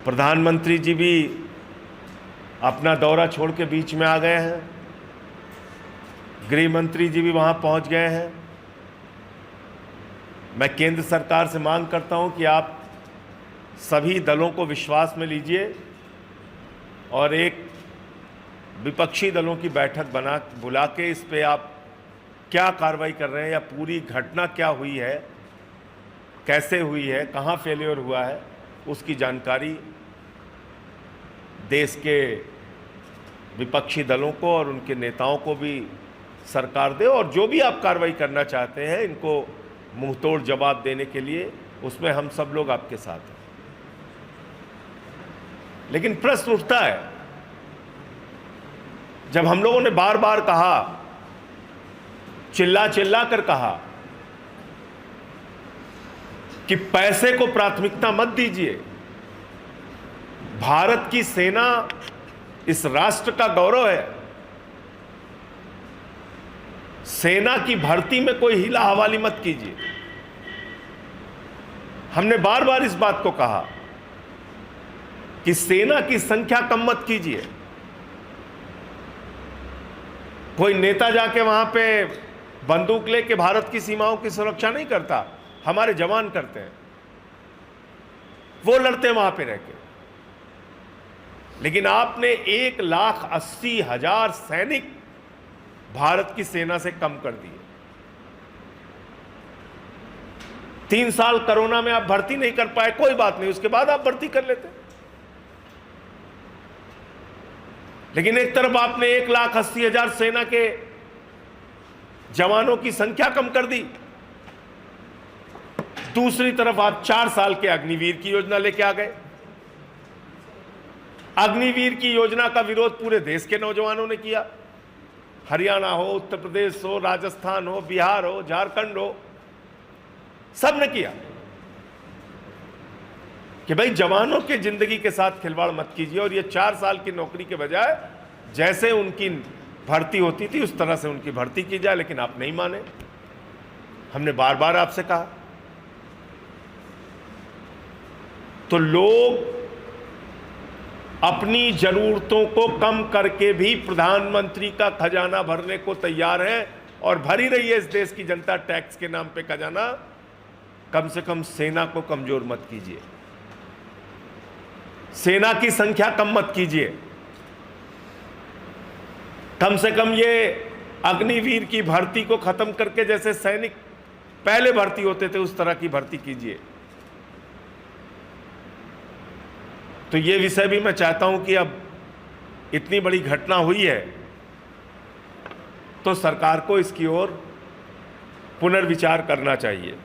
प्रधानमंत्री जी भी अपना दौरा छोड़ के बीच में आ गए हैं, गृह मंत्री जी भी वहां पहुंच गए हैं। मैं केंद्र सरकार से मांग करता हूं कि आप सभी दलों को विश्वास में लीजिए और एक विपक्षी दलों की बैठक बुला के इस पे आप क्या कार्रवाई कर रहे हैं या पूरी घटना क्या हुई है, कैसे हुई है, कहां फेलियर हुआ है, उसकी जानकारी देश के विपक्षी दलों को और उनके नेताओं को भी सरकार दे। और जो भी आप कार्रवाई करना चाहते हैं, इनको मुंहतोड़ जवाब देने के लिए, उसमें हम सब लोग आपके साथ हैं। लेकिन प्रश्न उठता है, जब हम लोगों ने बार बार कहा, चिल्ला चिल्ला कर कहा कि पैसे को प्राथमिकता मत दीजिए, भारत की सेना इस राष्ट्र का गौरव है, सेना की भर्ती में कोई हीला हवाली मत कीजिए। हमने बार बार इस बात को कहा कि सेना की संख्या कम मत कीजिए। कोई नेता जाके वहां पे बंदूक लेके भारत की सीमाओं की सुरक्षा नहीं करता, हमारे जवान करते हैं, वो लड़ते हैं वहां पे रह के। लेकिन आपने 1,80,000 सैनिक भारत की सेना से कम कर दिए। 3 साल कोरोना में आप भर्ती नहीं कर पाए, कोई बात नहीं, उसके बाद आप भर्ती कर लेते। लेकिन एक तरफ आपने 1,80,000 सेना के जवानों की संख्या कम कर दी, दूसरी तरफ आप 4 साल के अग्निवीर की योजना लेके आ गए। अग्निवीर की योजना का विरोध पूरे देश के नौजवानों ने किया, हरियाणा हो, उत्तर प्रदेश हो, राजस्थान हो, बिहार हो, झारखंड हो, सब ने किया कि भाई जवानों के जिंदगी के साथ खिलवाड़ मत कीजिए और ये 4 साल की नौकरी के बजाय जैसे उनकी भर्ती होती थी उस तरह से उनकी भर्ती की जाए। लेकिन आप नहीं माने, हमने बार बार आपसे कहा। तो लोग अपनी जरूरतों को कम करके भी प्रधानमंत्री का खजाना भरने को तैयार है और भर ही रही है इस देश की जनता टैक्स के नाम पे खजाना। कम से कम सेना को कमजोर मत कीजिए, सेना की संख्या कम मत कीजिए, कम से कम ये अग्निवीर की भर्ती को खत्म करके जैसे सैनिक पहले भर्ती होते थे उस तरह की भर्ती कीजिए। तो ये विषय भी मैं चाहता हूं कि अब इतनी बड़ी घटना हुई है तो सरकार को इसकी ओर पुनर्विचार करना चाहिए।